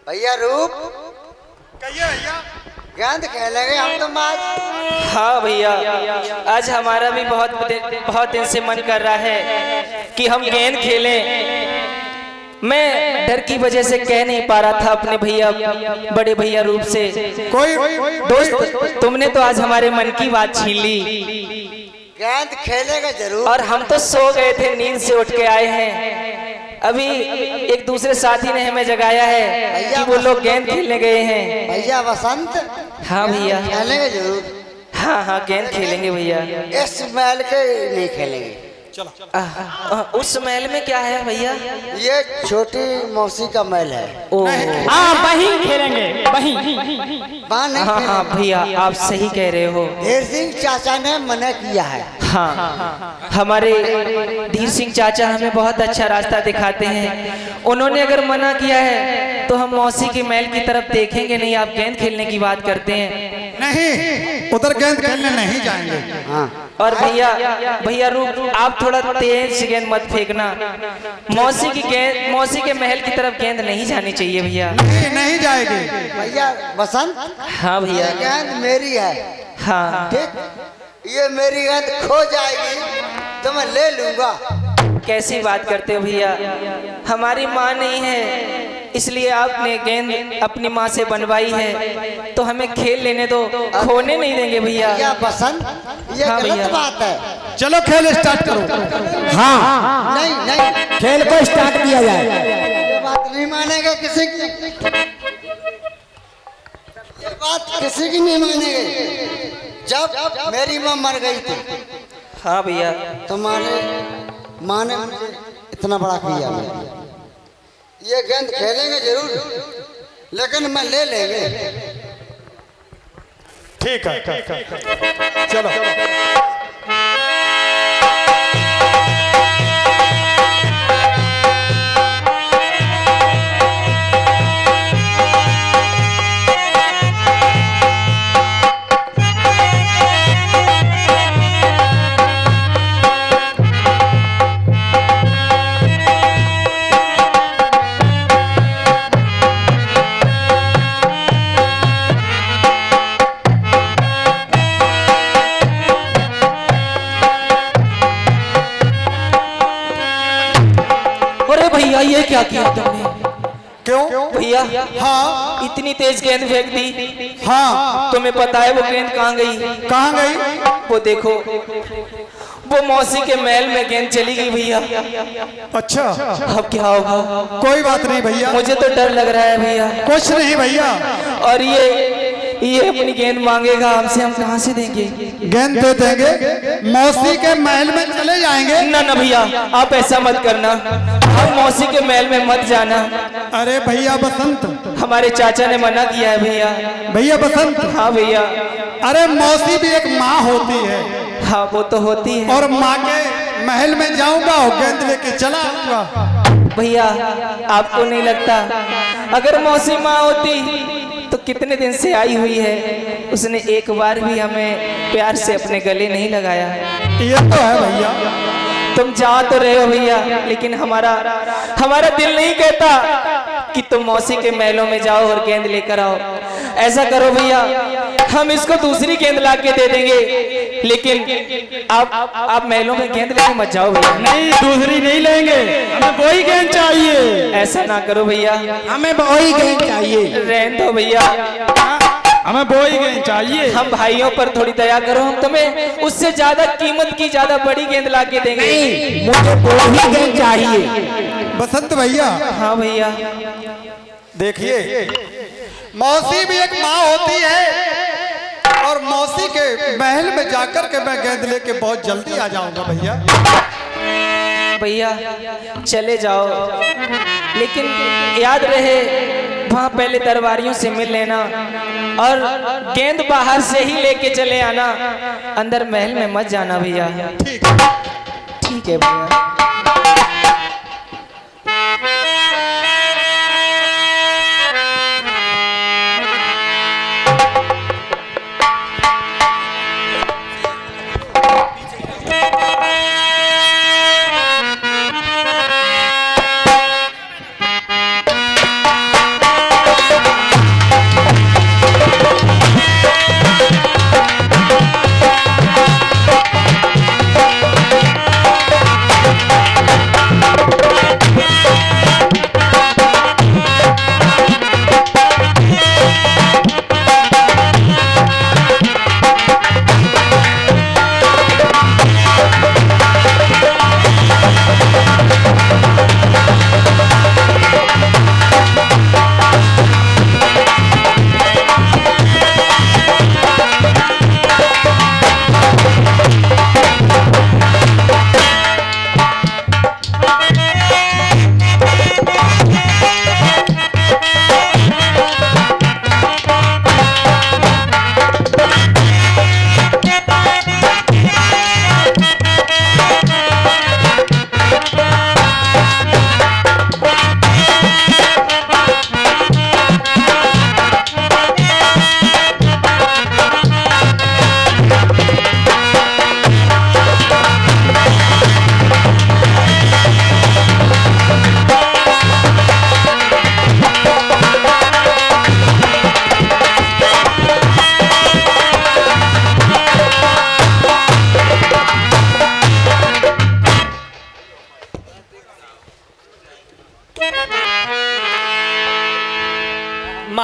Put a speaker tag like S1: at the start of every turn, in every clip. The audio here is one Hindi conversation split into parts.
S1: भैया रूप
S2: कहिए भैया।
S1: गेंद खेलेंगे हम तो आज।
S3: हाँ भैया, आज हमारा भी बहुत दिन से मन कर रहा है कि हम गेंद खेलें। मैं डर की वजह से कह नहीं पा रहा था अपने भैया, बड़े भैया रूप से।
S2: कोई
S3: दोस्त, तुमने तो आज हमारे मन की बात छीन ली।
S1: गेंद खेलेगा जरूर।
S3: और हम तो सो गए थे, नींद से उठ के आए हैं। अभी एक दूसरे साथी ने हमें जगाया है कि वो लोग गेंद खेलने गए हैं।
S1: भैया बसंत।
S3: हाँ भैया,
S1: खेलेंगे जरूर।
S3: हाँ हाँ, गेंद खेलेंगे भैया।
S1: इस महल के नहीं खेलेंगे।
S3: चलो। उस महल में क्या है भैया?
S1: ये छोटी मौसी का महल है।
S3: ओ
S4: हाँ, वहीं खेलेंगे, वहीं।
S3: हाँ हाँ भैया, आप सही कह रहे हो।
S1: धीर सिंह चाचा ने मना किया है।
S3: हाँ, हमारे धीर सिंह चाचा हमें बहुत अच्छा रास्ता दिखाते हैं। उन्होंने अगर मना किया है तो हम मौसी के महल की तरफ देखेंगे नहीं। आप गेंद खेलने की बात करते हैं।
S2: नहीं, उधर गेंद खेलने नहीं जाएंगे।
S1: हाँ।
S3: और भैया रूप, आप थोड़ा तेज गेंद मत फेंकना। मौसी के महल की तरफ गेंद नहीं जानी चाहिए भैया।
S2: नहीं जाएगी
S1: भैया बसंत।
S3: हाँ भैया।
S1: ये गेंद मेरी है।
S3: हाँ
S1: ठीक, ये मेरी गेंद खो जाएगी तो मैं ले लूंगा।
S3: कैसी बात करते हो भैया? हमारी माँ नहीं है, इसलिए आपने गेंद अपनी माँ से बनवाई है, तो हमें खेल लेने दो, खोने नहीं देंगे भैया।
S1: भैया बसंत, ये
S3: हाँ भैया।
S1: गलत बात है।
S2: चलो खेल स्टार्ट करो।
S4: हाँ,
S1: नहीं नहीं,
S4: खेल को स्टार्ट किया जाए।
S1: ये बात नहीं मानेगा किसी की। ये बात किसी की नहीं मानेगी। जब मेरी माँ मर गई थी,
S3: हाँ भैया।
S1: तुम्हारे माँ ने मुझे इतना बड़ा किया। ये गेंद खेलेंगे जरूर, लेकिन मैं ले लेंगे।
S2: ठीक है, चलो।
S3: भैया ये क्या किया तुमने?
S2: क्यों
S3: भैया?
S2: हाँ,
S3: इतनी तेज गेंद फेंक दी।
S2: हाँ।
S3: तुम्हें पता है वो गेंद कहाँ गई?
S2: कहाँ गई?
S3: वो देखो, वो मौसी के महल में गेंद चली गई भैया।
S2: अच्छा,
S3: अब क्या होगा?
S2: कोई बात नहीं भैया।
S3: मुझे तो डर लग रहा है भैया।
S2: कुछ नहीं भैया।
S3: और ये अपनी गेंद मांगेगा हमसे, हम कहाँ से देंगे?
S2: गेंद दे देंगे, मौसी के महल में चले जाएंगे।
S3: ना ना भैया, आप ऐसा मत करना। हम मौसी के महल में मत जाना।
S2: अरे भैया बसंत,
S3: हमारे चाचा ने मना किया है भैया।
S2: भैया बसंत।
S3: हाँ भैया।
S2: अरे मौसी भी एक माँ होती है।
S3: हाँ वो तो होती है।
S2: और माँ के महल में जाऊंगा और गेंद लेके चला आऊंगा।
S3: भैया आपको नहीं लगता अगर मौसी माँ होती तो कितने दिन से आई हुई है, उसने एक बार भी हमें प्यार से अपने गले नहीं लगाया।
S2: ये तो है भैया।
S3: तुम जा तो रहे हो भैया, लेकिन हमारा दिल नहीं कहता कि तुम मौसी के महलों में जाओ और गेंद लेकर आओ। ऐसा करो भैया, हम इसको दूसरी गेंद ला के दे देंगे, लेकिन आप महलों में गेंद लेके मत जाओ भैया।
S4: नहीं, दूसरी नहीं लेंगे, हमें वही गेंद चाहिए।
S3: ऐसा ना करो भैया,
S4: हमें वही गेंद चाहिए।
S3: रहने दो भैया,
S4: हमें वही गेंद चाहिए।
S3: हम भाइयों पर थोड़ी दया करो, हम तुम्हें उससे ज्यादा कीमत की ज्यादा बड़ी गेंद ला के देंगे।
S4: नहीं, मुझे वही गेंद चाहिए।
S2: बसंत भैया।
S3: हाँ भैया।
S2: देखिए, मौसी भी एक माँ होती है और मौसी के महल में जाकर के मैं गेंद लेके बहुत जल्दी आ जाऊंगा भैया।
S3: भैया चले जाओ, लेकिन याद रहे वहाँ पहले दरबारियों से मिल लेना और गेंद बाहर से ही लेके चले आना, अंदर महल में मत जाना भैया। ठीक है भैया।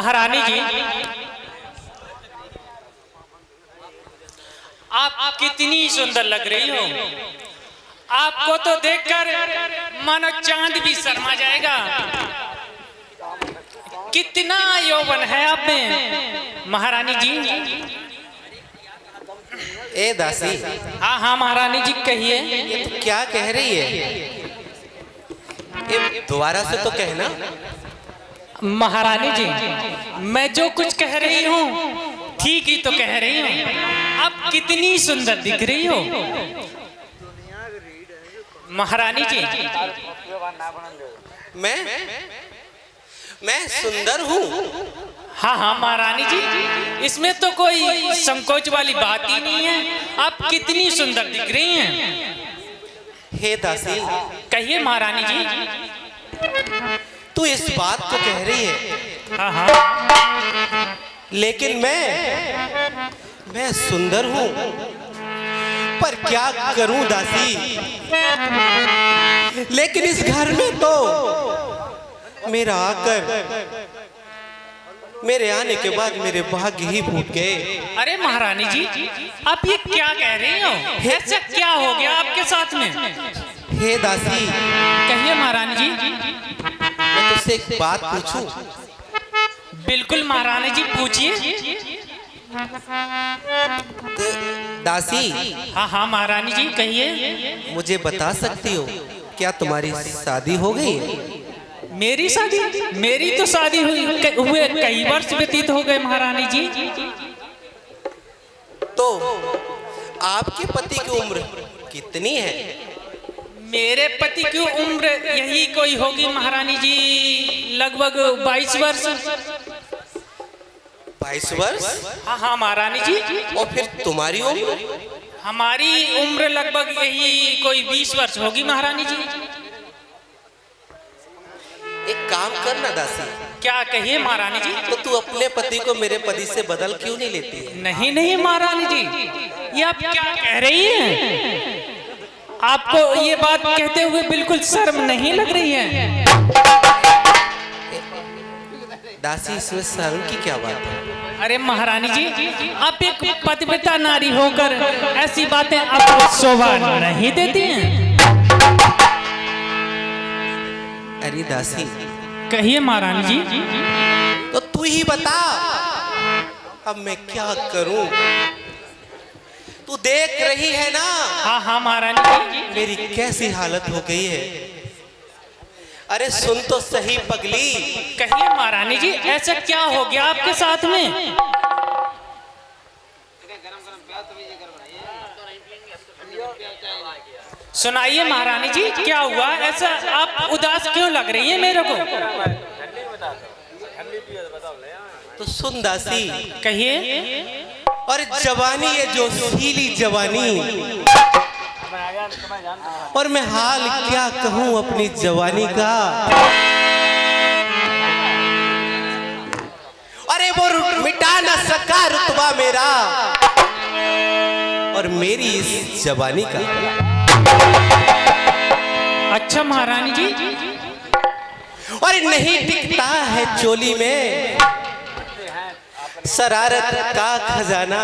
S5: महारानी जी, आप कितनी सुंदर लग रही हो। आपको तो देखकर मानो चांद भी शर्मा जाएगा। कितना यौवन है आप में महारानी जी।
S6: ए दासी,
S5: हाँ हाँ महारानी जी कहिए।
S6: ये तो क्या कह रही है? ये दोबारा से तो कहना।
S5: महारानी जी, मैं जो कुछ कह रही हूँ ठीक ही तो कह रही हूँ। आप कितनी सुंदर दिख रही हो महारानी जी।
S6: मैं सुंदर हूँ।
S5: हाँ हाँ महारानी जी, इसमें तो कोई संकोच वाली बात ही नहीं है। आप कितनी सुंदर दिख रही हैं।
S6: हे दासी,
S5: कहिए महारानी जी।
S6: तू इस बात को कह रही है,
S5: हाँ हाँ,
S6: लेकिन मैं सुंदर हूँ, पर क्या करूं दासी। लेकिन इस घर में तो मेरे आने के बाद मेरे भाग्य ही फूट गए।
S5: अरे महारानी जी, आप ये क्या कह रही हो। ऐसा क्या हो गया आपके साथ में।
S6: हे दासी,
S5: कहिए महारानी जी।
S6: मैं तुझसे एक बात पूछूं?
S5: बिल्कुल महारानी जी, पूछिए।
S6: दासी,
S5: हाँ हाँ महारानी जी कहिए।
S6: मुझे बता सकती हो क्या तुम्हारी शादी हो गई है?
S5: मेरी शादी? मेरी तो शादी हुए कई वर्ष व्यतीत हो गए महारानी जी।
S6: तो आपके पति की उम्र कितनी है?
S5: मेरे पति की उम्र यही कोई होगी महारानी जी, लगभग 22 वर्ष।
S6: 22 वर्ष?
S5: हाँ हाँ महारानी जी।
S6: और फिर तुम्हारी उम्र?
S5: हमारी उम्र लगभग यही कोई 20 वर्ष होगी महारानी जी।
S6: एक काम करना दासी।
S5: क्या कहिए महारानी जी।
S6: तो तू अपने पति को मेरे पति से बदल क्यों नहीं लेती है?
S5: नहीं नहीं महारानी जी, ये आप क्या कह रही हैं। आपको ये बात कहते हुए बिल्कुल शर्म नहीं लग रही है।
S6: दासी, इसमें शर्म की क्या बात है?
S5: अरे महारानी जी, आप एक पतिव्रता नारी होकर ऐसी बातें आपको शोभा नहीं देती हैं।
S6: अरे दासी,
S5: कहिए महारानी जी।
S6: तो तू ही बता, अब मैं क्या करूं? तू देख रही है ना
S5: हाँ हाँ महारानी जी।
S6: मेरी कैसी हालत हो गई है। अरे सुन तो सही पगली।
S5: कहिए महारानी जी, ऐसा क्या हो गया आपके साथ में। सुनाइए महारानी जी, क्या हुआ। ऐसा आप उदास क्यों लग रही है मेरे को।
S6: तो सुन दासी,
S5: कहिए।
S6: और जवानी है जो सीली जवानी, और मैं हाल क्या कहूं अपनी जवानी का। अरे वो मिटा न सका रुतबा मेरा और मेरी इस जवानी का।
S5: अच्छा महारानी जी।
S6: और नहीं टिकता है चोली में शरारत का खजाना,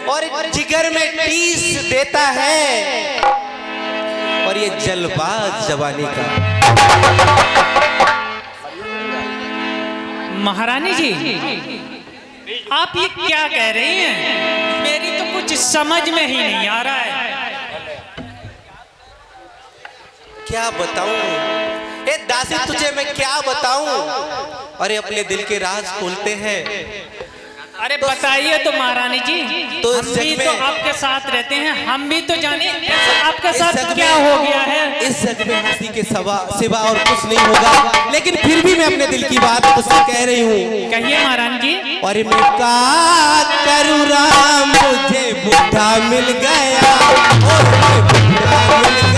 S6: और जिगर में टीस देता है और ये जलबाज जवानी का।
S5: महारानी जी, आप ये क्या कह रही हैं। मेरी तो कुछ समझ में ही नहीं आ रहा है।
S6: क्या बताऊं ए दासी, तुझे मैं क्या बताऊं। अरे अपने दिल के राज खोलते हैं।
S5: अरे बताइए तो महारानी जी।
S6: तो
S5: हम भी तो आपके साथ रहते हैं, हम भी तो जाने आपके साथ क्या हो गया है।
S6: इस जग में हंसी के सिवा और कुछ नहीं होगा, लेकिन फिर भी मैं अपने दिल की बात तुझसे कह रही हूँ।
S5: कहिए महारानी जी।
S6: और मैं क्या करूँ राम, मुझे बुढ़ा मिल गया, और मैं बुढ़ा मिल गया।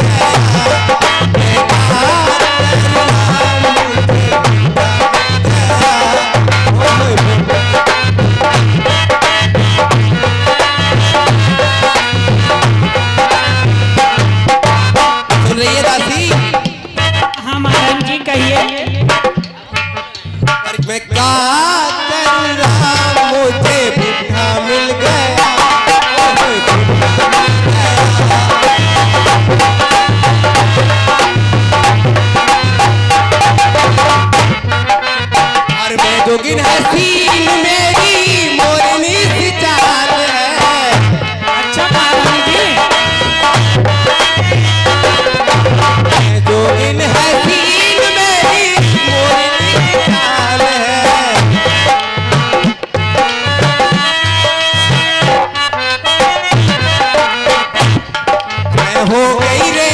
S6: सुन रही है दासी।
S5: हाँ महारानी जी कहिए।
S6: और मैं मैं हो गई रे,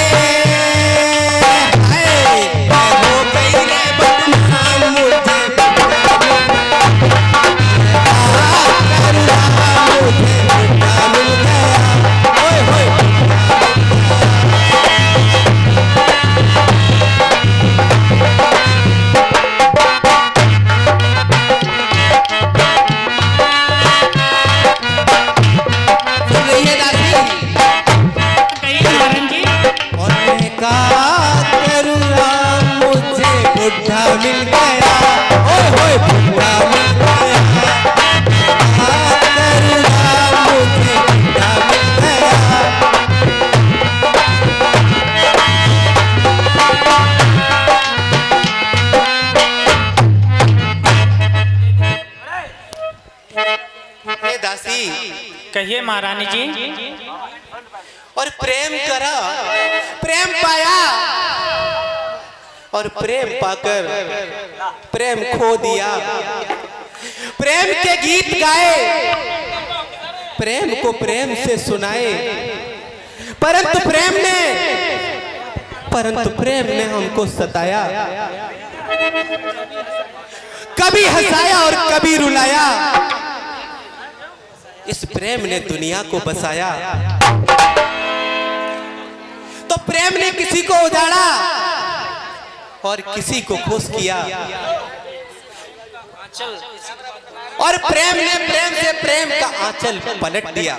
S6: हाय मैं हो गई रे बदनाम, मुझे बुढ़ा मिल गया, ओए होए सुन रही है दासी?
S5: कहिए महारानी जी।
S6: और मैं का करूँ राम, मुझे बुढ़ा मिल गया, ओए होए बुढ़ा मिल गया, का करूँ राम, मुझे बुढ़ा मिल गया। हे दासी,
S5: कहिए महारानी जी।
S6: और प्रेम करा, प्रेम पाया, और प्रेम पाकर प्रेम खो दिया। प्रेम के गीत गाए, प्रेम को प्रेम से सुनाए, परंतु प्रेम ने हमको सताया, कभी हंसाया और कभी रुलाया। इस प्रेम ने दुनिया को बसाया। तो प्रेम ने किसी को उजाड़ा और किसी को खुश किया, और प्रेम ने प्रेम से प्रेम का आंचल पलट दिया।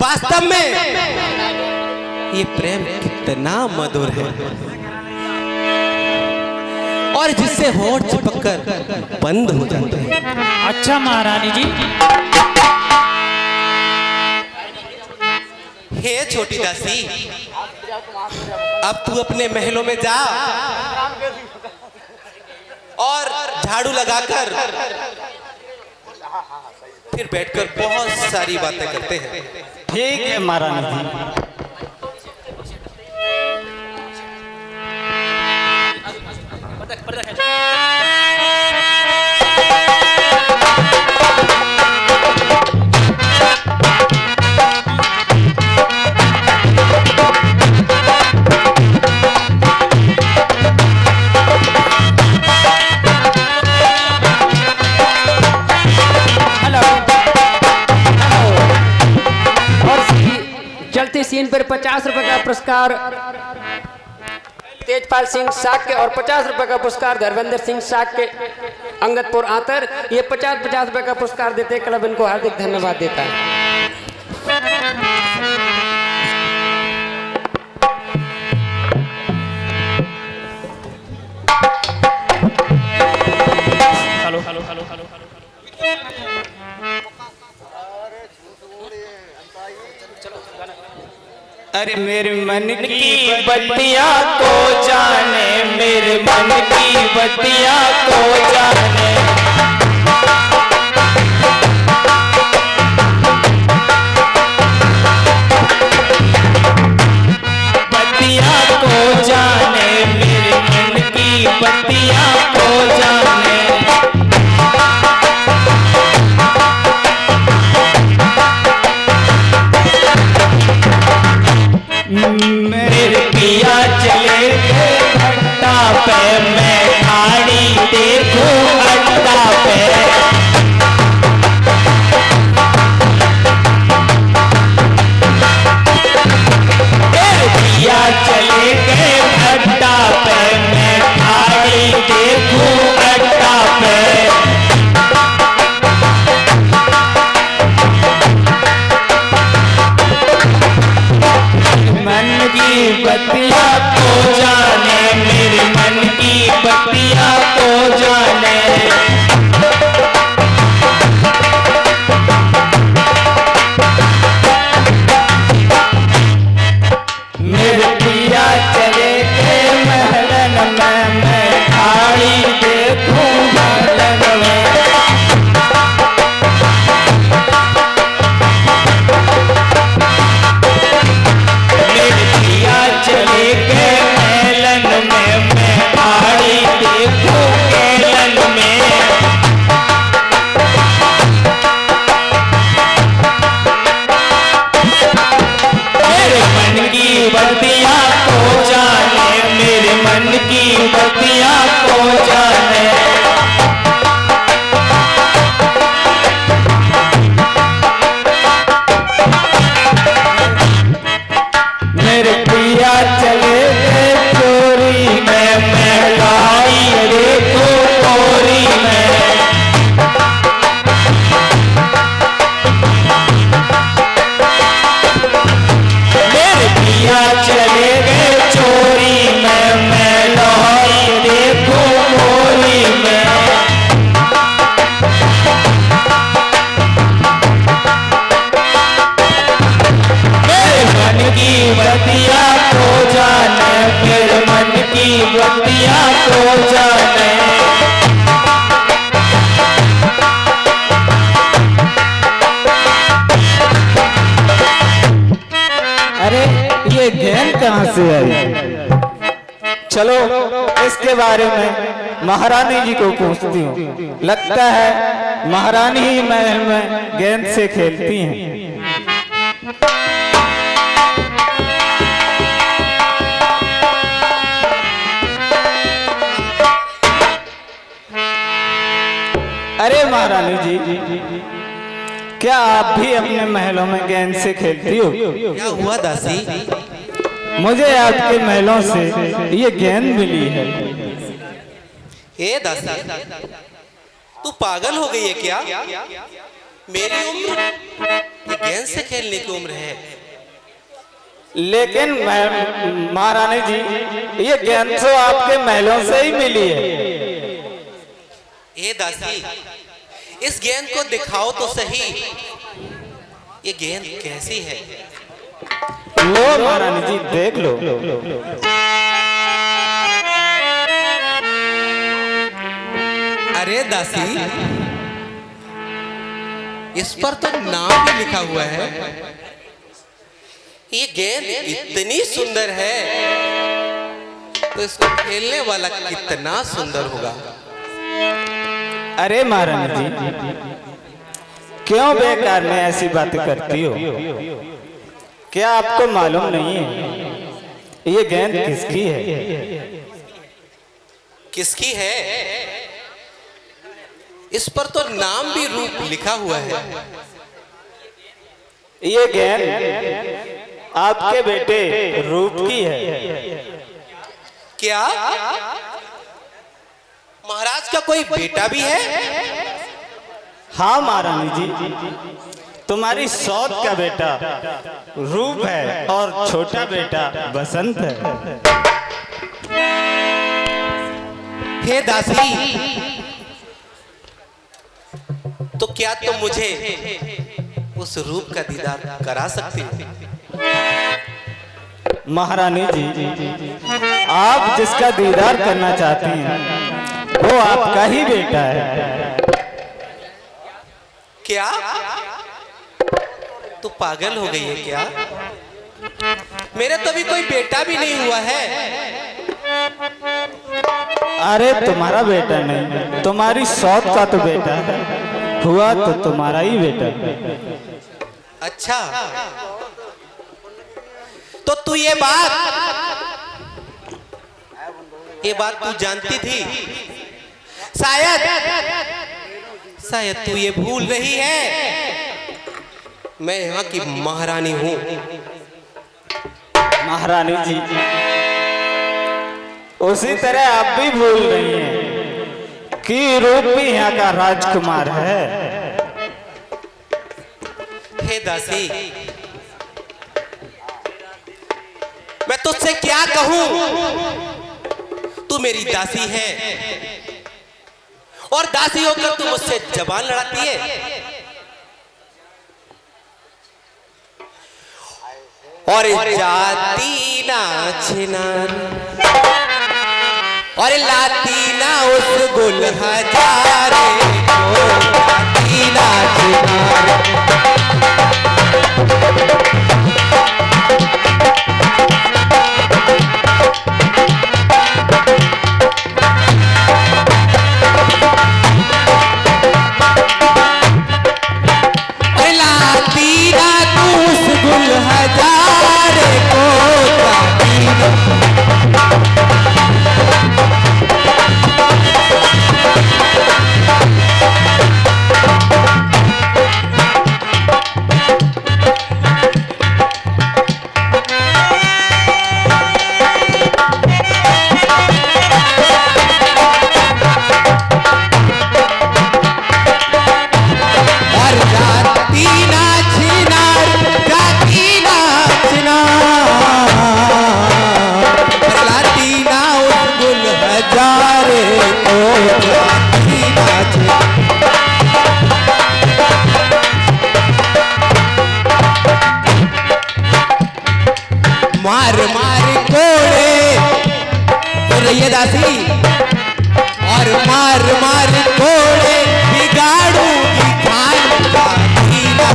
S6: वास्तव में ये प्रेम कितना मधुर है, और जिससे होठ चिपककर बंद हो जाते हैं।
S5: अच्छा महारानी जी।
S6: हे छोटी दासी, अब तू अपने महलों में जा और झाड़ू लगाकर फिर बैठकर बहुत सारी बातें करते हैं।
S2: ठीक है महारानी जी।
S7: चलती सीन पर 50 रुपए का पुरस्कार तेजपाल सिंह साक्य और 50 रुपए का पुरस्कार धर्मेंद्र सिंह साक्य अंगतपुर आतर। ये 50-50 रुपए का पुरस्कार देते क्लब इनको हार्दिक धन्यवाद देता है।
S5: Hello hello hello hello.
S3: अरे मेरे मन की बत्तियाँ को जाने, मेरे मन की बत्तियाँ को जाने, बत्तियाँ को जाने, मेरे मन की बत्तियाँ को जाने। मेरे पिया चले भट्टा पे मैं खाड़ी देखूं। कहाँ से आई? चलो इसके बारे में महारानी जी को पूछती हूँ। लगता है महारानी ही महल में गेंद से खेलती हैं। अरे महारानी जी, क्या आप भी अपने महलों में गेंद से खेलती हो?
S6: क्या हुआ दासी?
S3: मुझे आपके महलों से ये गेंद मिली है।
S6: ए दासी, तू पागल हो गई है क्या? मेरी उम्र ये गेंद से खेलने की उम्र है।
S3: लेकिन महारानी जी, ये गेंद तो आपके महलों से ही मिली है।
S6: ए दासी, इस गेंद को दिखाओ तो सही, ये गेंद कैसी है?
S3: लो महारानी जी, देख लो।
S6: अरे दासी, इस पर तो नाम भी लिखा हुआ है। ये गेंद इतनी सुंदर है तो इसको खेलने वाला कितना सुंदर होगा।
S3: अरे महारानी जी, क्यों बेकार में ऐसी बातें करती हो? क्या आपको मालूम नहीं है ये गेंद किसकी है?
S6: किसकी है? इस पर तो नाम भी रूप लिखा हुआ है।
S3: ये गेंद आपके बेटे रूप की है।
S6: क्या महाराज का कोई बेटा भी है?
S3: हाँ महारानी जी, तुम्हारी सौत का बेटा रूप है और छोटा बेटा बसंत है।
S6: हे दासी, तो क्या तुम मुझे उस रूप का दीदार करा सकती हो?
S3: महारानी जी, आप जिसका दीदार करना चाहती हैं वो आपका ही बेटा है।
S6: क्या तू पागल हो गई है क्या? मेरे तो भी कोई बेटा भी नहीं हुआ है।
S3: अरे तुम्हारा बेटा नहीं, तुम्हारी सौत का तो बेटा है। हुआ तो तुम्हारा ही बेटा।
S6: अच्छा, तो तू ये बात तू जानती थी? शायद तू ये भूल रही है, मैं यहाँ की महारानी हूँ।
S3: महारानी जी, उसी तरह आप भी भूल रही हैं कि रूप भी यहाँ का राजकुमार है।
S6: हे दासी, मैं तुझसे क्या कहूँ? तू मेरी दासी है और दासी होकर तू मुझसे जबान लड़ाती है। और जाती नाचना और लाती ना उस गुल हजारे को, लाती नाचना। मार मार कोड़े तो रही दासी, और मार मार कोड़े बिगाड़ूंगी खान का हीरा,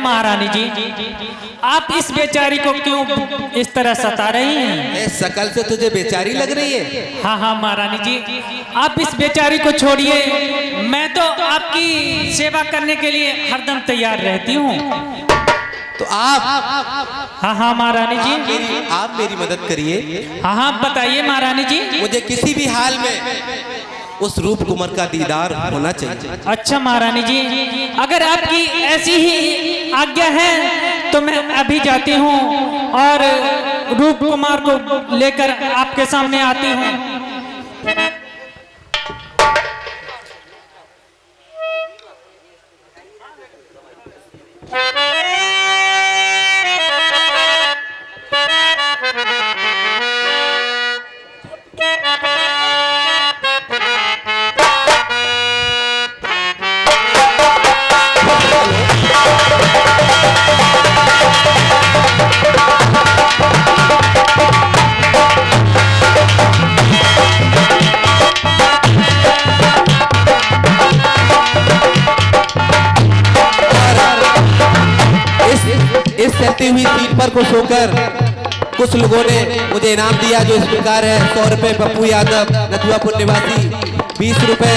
S5: महारानी जी, आप इस बेचारी को क्यों इस तरह सता रही हैं?
S6: ए, शकल से तुझे बेचारी लग रही है?
S5: हाँ हाँ महारानी जी, आप इस बेचारी को छोड़िए, मैं तो आपकी सेवा करने के लिए हरदम तैयार रहती हूँ।
S6: तो आप
S5: हाँ हाँ महारानी जी,
S6: आप मेरी मदद करिए।
S5: हाँ हाँ बताइए महारानी जी।
S6: मुझे किसी भी हाल में उस रूप कुमार का दीदार होना चाहिए।
S5: अच्छा महारानी जी, अगर आपकी ऐसी ही आज्ञा है तो मैं अभी जाती हूँ और रूप कुमार को लेकर आपके सामने आती हूँ।
S6: इस चलती हुई सीट पर खुश होकर कुछ लोगों ने मुझे इनाम दिया, जो इस प्रकार है। 100 रुपए पप्पू यादव नथुआपुर निवासी, 20 रुपए